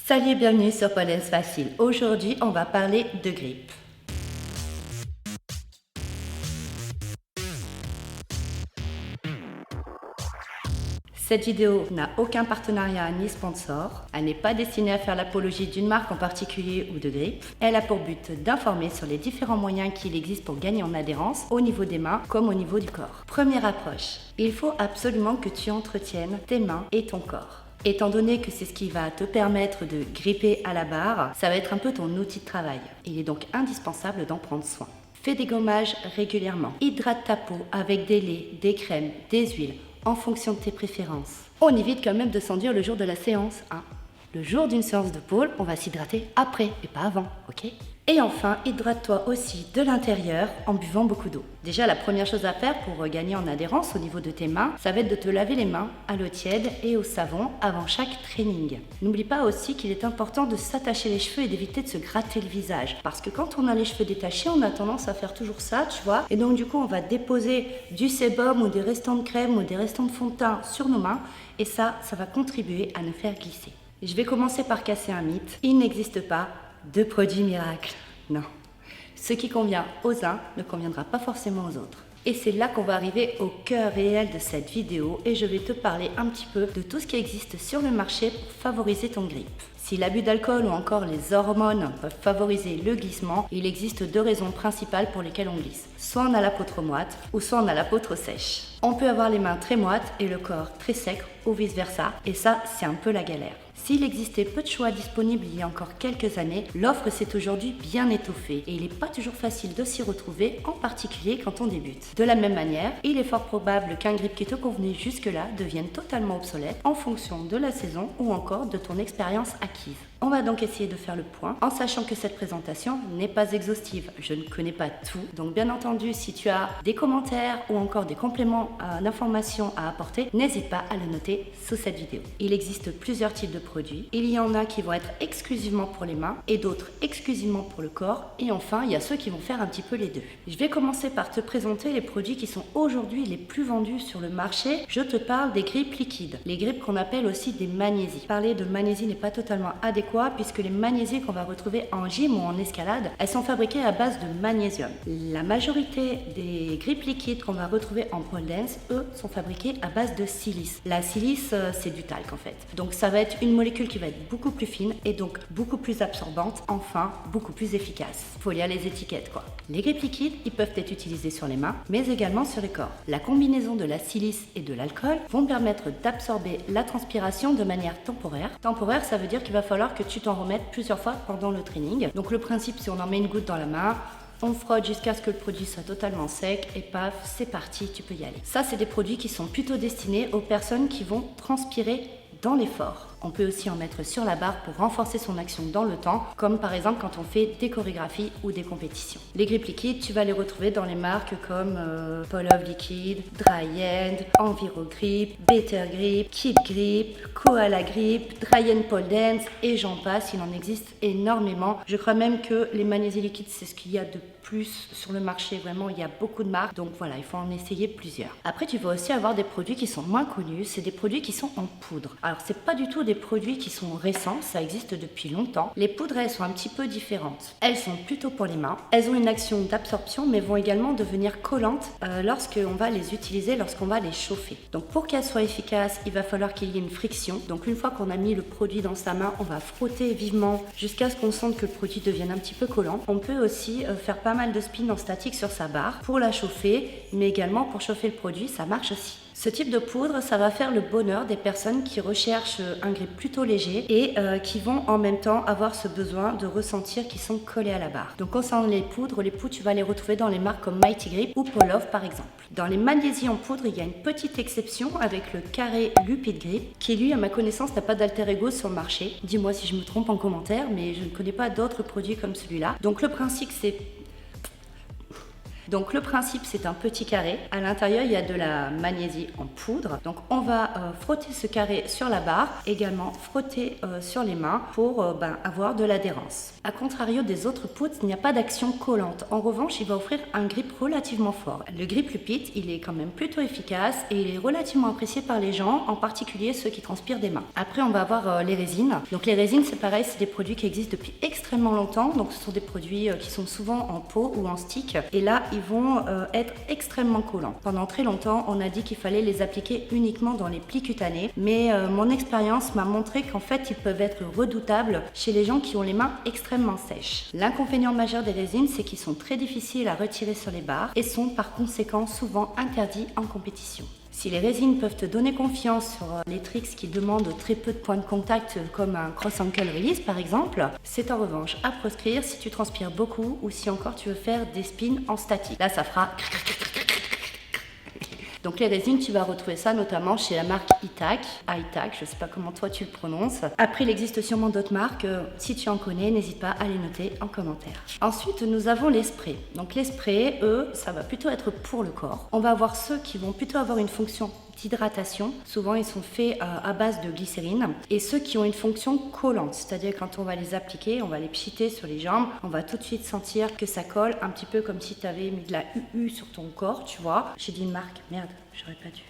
Salut et bienvenue sur Pole Dance Facile. Aujourd'hui, on va parler de grippe. Cette vidéo n'a aucun partenariat ni sponsor. Elle n'est pas destinée à faire l'apologie d'une marque en particulier ou de grippe. Elle a pour but d'informer sur les différents moyens qu'il existe pour gagner en adhérence au niveau des mains comme au niveau du corps. Première approche, il faut absolument que tu entretiennes tes mains et ton corps. Étant donné que c'est ce qui va te permettre de gripper à la barre, ça va être un peu ton outil de travail. Il est donc indispensable d'en prendre soin. Fais des gommages régulièrement. Hydrate ta peau avec des laits, des crèmes, des huiles, en fonction de tes préférences. On évite quand même de s'enduire le jour de la séance, hein. Le jour d'une séance de pole, on va s'hydrater après et pas avant, ok? Et enfin, hydrate-toi aussi de l'intérieur en buvant beaucoup d'eau. Déjà, la première chose à faire pour gagner en adhérence au niveau de tes mains, ça va être de te laver les mains à l'eau tiède et au savon avant chaque training. N'oublie pas aussi qu'il est important de s'attacher les cheveux et d'éviter de se gratter le visage. Parce que quand on a les cheveux détachés, on a tendance à faire toujours ça, tu vois. Et donc du coup, on va déposer du sébum ou des restants de crème ou des restants de fond de teint sur nos mains. Et ça va contribuer à nous faire glisser. Je vais commencer par casser un mythe. Il n'existe pas de produit miracle. Non. Ce qui convient aux uns ne conviendra pas forcément aux autres. Et c'est là qu'on va arriver au cœur réel de cette vidéo et je vais te parler un petit peu de tout ce qui existe sur le marché pour favoriser ton grippe. Si l'abus d'alcool ou encore les hormones peuvent favoriser le glissement, il existe deux raisons principales pour lesquelles on glisse. Soit on a la peau trop moite ou soit on a la peau trop sèche. On peut avoir les mains très moites et le corps très sec ou vice versa et ça c'est un peu la galère. S'il existait peu de choix disponibles il y a encore quelques années, l'offre s'est aujourd'hui bien étoffée et il n'est pas toujours facile de s'y retrouver, en particulier quand on débute. De la même manière, il est fort probable qu'un grip qui te convenait jusque-là devienne totalement obsolète en fonction de la saison ou encore de ton expérience acquise. On va donc essayer de faire le point en sachant que cette présentation n'est pas exhaustive. Je ne connais pas tout, donc bien entendu, si tu as des commentaires ou encore des compléments d'informations à apporter, n'hésite pas à le noter sous cette vidéo. Il existe plusieurs types de produits. Il y en a qui vont être exclusivement pour les mains et d'autres exclusivement pour le corps. Et enfin, il y a ceux qui vont faire un petit peu les deux. Je vais commencer par te présenter les produits qui sont aujourd'hui les plus vendus sur le marché. Je te parle des grippes liquides, les grippes qu'on appelle aussi des magnésies. Parler de magnésie n'est pas totalement adéquat puisque les magnésies qu'on va retrouver en gym ou en escalade, elles sont fabriquées à base de magnésium. La majorité des grippes liquides qu'on va retrouver en pole dance, eux, sont fabriqués à base de silice. La silice, c'est du talc en fait. Donc ça va être une molécule qui va être beaucoup plus fine et donc beaucoup plus absorbante, enfin beaucoup plus efficace. Faut lire les étiquettes quoi. Les grippes liquides, ils peuvent être utilisés sur les mains, mais également sur les corps. La combinaison de la silice et de l'alcool vont permettre d'absorber la transpiration de manière temporaire. Temporaire, ça veut dire qu'il va falloir que tu t'en remettes plusieurs fois pendant le training. Donc le principe, c'est on en met une goutte dans la main, on frotte jusqu'à ce que le produit soit totalement sec et paf, c'est parti, tu peux y aller. Ça, c'est des produits qui sont plutôt destinés aux personnes qui vont transpirer dans l'effort. On peut aussi en mettre sur la barre pour renforcer son action dans le temps, comme par exemple quand on fait des chorégraphies ou des compétitions. Les grippes liquides, tu vas les retrouver dans les marques comme Pole of Liquid, Dry End, Enviro Grip, Better Grip, Kid Grip, Koala Grip, Dry End Pole Dance et j'en passe, il en existe énormément. Je crois même que les magnésies liquides, c'est ce qu'il y a de plus sur le marché, vraiment il y a beaucoup de marques, donc voilà, il faut en essayer plusieurs. Après, tu vas aussi avoir des produits qui sont moins connus, c'est des produits qui sont en poudre. Alors c'est pas du tout des produits qui sont récents, ça existe depuis longtemps. Les poudres, elles sont un petit peu différentes. Elles sont plutôt pour les mains, elles ont une action d'absorption mais vont également devenir collantes lorsqu'on va les utiliser, lorsqu'on va les chauffer. Donc pour qu'elles soient efficaces, il va falloir qu'il y ait une friction. Donc une fois qu'on a mis le produit dans sa main, on va frotter vivement jusqu'à ce qu'on sente que le produit devienne un petit peu collant. On peut aussi faire pas mal de spin en statique sur sa barre pour la chauffer, mais également pour chauffer le produit, ça marche aussi. Ce type de poudre, ça va faire le bonheur des personnes qui recherchent un grip plutôt léger et qui vont en même temps avoir ce besoin de ressentir qu'ils sont collés à la barre. Donc concernant les poudres, tu vas les retrouver dans les marques comme Mighty Grip ou Pole Off par exemple. Dans les magnésies en poudre, il y a une petite exception avec le carré Lupid Grip qui lui, à ma connaissance, n'a pas d'alter ego sur le marché. Dis-moi si je me trompe en commentaire, mais je ne connais pas d'autres produits comme celui-là. Donc le principe, c'est Donc le principe, c'est un petit carré. À l'intérieur, il y a de la magnésie en poudre. Donc on va frotter ce carré sur la barre, également frotter sur les mains pour avoir de l'adhérence. A contrario des autres poutres, il n'y a pas d'action collante. En revanche, il va offrir un grip relativement fort. Le grip Lupit, il est quand même plutôt efficace et il est relativement apprécié par les gens, en particulier ceux qui transpirent des mains. Après, on va avoir les résines. Donc les résines, c'est pareil, c'est des produits qui existent depuis extrêmement longtemps. Donc ce sont des produits qui sont souvent en pot ou en stick. Et là, ils vont être extrêmement collants. Pendant très longtemps, on a dit qu'il fallait les appliquer uniquement dans les plis cutanés. Mais mon expérience m'a montré qu'en fait, ils peuvent être redoutables chez les gens qui ont les mains extrêmement sèches. L'inconvénient majeur des résines, c'est qu'ils sont très difficiles à retirer sur les barres et sont par conséquent souvent interdits en compétition. Si les résines peuvent te donner confiance sur les tricks qui demandent très peu de points de contact comme un cross ankle release par exemple, c'est en revanche à proscrire si tu transpires beaucoup ou si encore tu veux faire des spins en statique. Là ça fera... Donc les résines, tu vas retrouver ça notamment chez la marque Itak, je ne sais pas comment toi tu le prononces. Après, il existe sûrement d'autres marques. Si tu en connais, n'hésite pas à les noter en commentaire. Ensuite, nous avons les sprays. Donc les sprays, eux, ça va plutôt être pour le corps. On va avoir ceux qui vont plutôt avoir une fonction d'hydratation. Souvent, ils sont faits à base de glycérine. Et ceux qui ont une fonction collante, c'est-à-dire quand on va les appliquer, on va les pchiter sur les jambes, on va tout de suite sentir que ça colle, un petit peu comme si tu avais mis de la UU sur ton corps, tu vois. J'ai dit une marque, merde, j'aurais pas dû.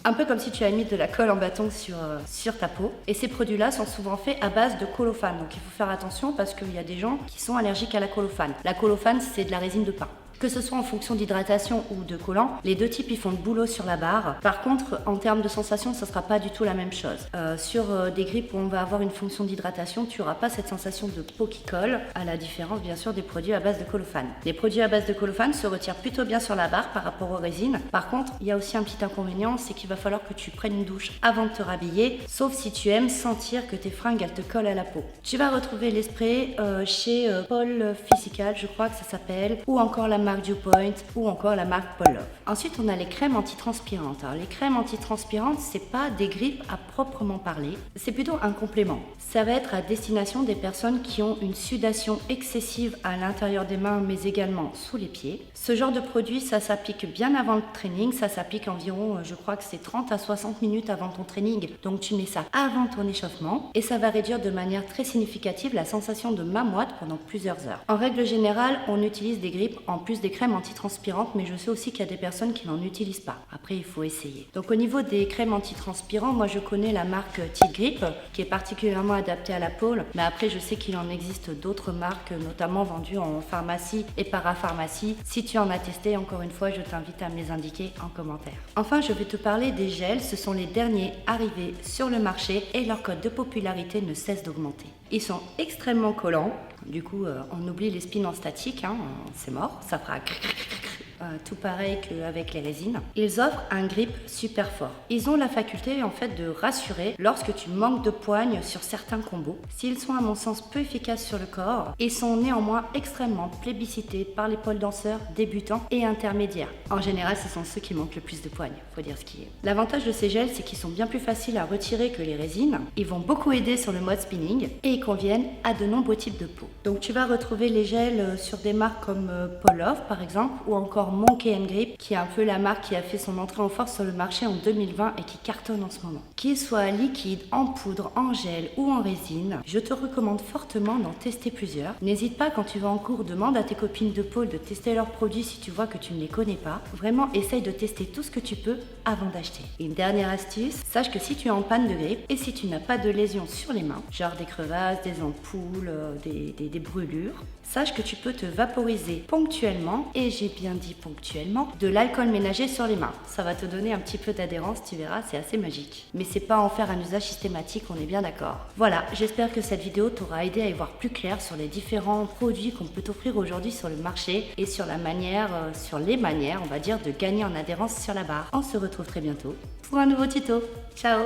Un peu comme si tu avais mis de la colle en bâton sur ta peau. Et ces produits-là sont souvent faits à base de colophane. Donc il faut faire attention parce qu'il y a des gens qui sont allergiques à la colophane. La colophane, c'est de la résine de pin. Que ce soit en fonction d'hydratation ou de collant, les deux types ils font le boulot sur la barre. Par contre, en termes de sensation, ça ne sera pas du tout la même chose. Sur des grippes où on va avoir une fonction d'hydratation, tu n'auras pas cette sensation de peau qui colle, à la différence bien sûr des produits à base de colophane. Les produits à base de colophane se retirent plutôt bien sur la barre par rapport aux résines. Par contre, il y a aussi un petit inconvénient, c'est qu'il va falloir que tu prennes une douche avant de te rhabiller, sauf si tu aimes sentir que tes fringues elles te collent à la peau. Tu vas retrouver les sprays chez Paul Physical, je crois que ça s'appelle, ou encore la marque Dewpoint ou encore la marque Paul Love. Ensuite, on a les crèmes antitranspirantes. Alors, les crèmes antitranspirantes, c'est pas des grippes à proprement parler, c'est plutôt un complément. Ça va être à destination des personnes qui ont une sudation excessive à l'intérieur des mains, mais également sous les pieds. Ce genre de produit, ça s'applique bien avant le training, ça s'applique environ, je crois que c'est 30 à 60 minutes avant ton training, donc tu mets ça avant ton échauffement et ça va réduire de manière très significative la sensation de main moite pendant plusieurs heures. En règle générale, on utilise des grippes en plus des crèmes antitranspirantes, mais je sais aussi qu'il y a des personnes qui n'en utilisent pas. Après, il faut essayer. Donc au niveau des crèmes antitranspirantes, moi je connais la marque T-Grip qui est particulièrement adaptée à la peau, mais après je sais qu'il en existe d'autres marques, notamment vendues en pharmacie et parapharmacie. Si tu en as testé, encore une fois, je t'invite à me les indiquer en commentaire. Enfin, je vais te parler des gels. Ce sont les derniers arrivés sur le marché et leur cote de popularité ne cesse d'augmenter. Ils sont extrêmement collants. Du coup, on oublie les spins en statique, hein, c'est mort, ça fera tout pareil qu'avec les résines. Ils offrent un grip super fort. Ils ont la faculté en fait de rassurer lorsque tu manques de poigne sur certains combos. S'ils sont à mon sens peu efficaces sur le corps, ils sont néanmoins extrêmement plébiscités par les pole danseurs débutants et intermédiaires. En général, ce sont ceux qui manquent le plus de poigne, faut dire ce qui est. L'avantage de ces gels, c'est qu'ils sont bien plus faciles à retirer que les résines. Ils vont beaucoup aider sur le mode spinning et ils conviennent à de nombreux types de peau. Donc tu vas retrouver les gels sur des marques comme Paul Love par exemple ou encore Monkey & Grip qui est un peu la marque qui a fait son entrée en force sur le marché en 2020 et qui cartonne en ce moment. Qu'ils soient liquides, en poudre, en gel ou en résine, je te recommande fortement d'en tester plusieurs. N'hésite pas quand tu vas en cours, demande à tes copines de pôle de tester leurs produits si tu vois que tu ne les connais pas. Vraiment, essaye de tester tout ce que tu peux avant d'acheter. Et une dernière astuce, sache que si tu es en panne de grippe et si tu n'as pas de lésions sur les mains, genre des crevasses, des ampoules, des brûlures, sache que tu peux te vaporiser ponctuellement, et j'ai bien dit ponctuellement, de l'alcool ménager sur les mains. Ça va te donner un petit peu d'adhérence, tu verras, c'est assez magique. Mais c'est pas en faire un usage systématique, on est bien d'accord. Voilà, j'espère que cette vidéo t'aura aidé à y voir plus clair sur les différents produits qu'on peut t'offrir aujourd'hui sur le marché et sur la manière, sur les manières, on va dire, de gagner en adhérence sur la barre. On se retrouve très bientôt pour un nouveau tuto. Ciao!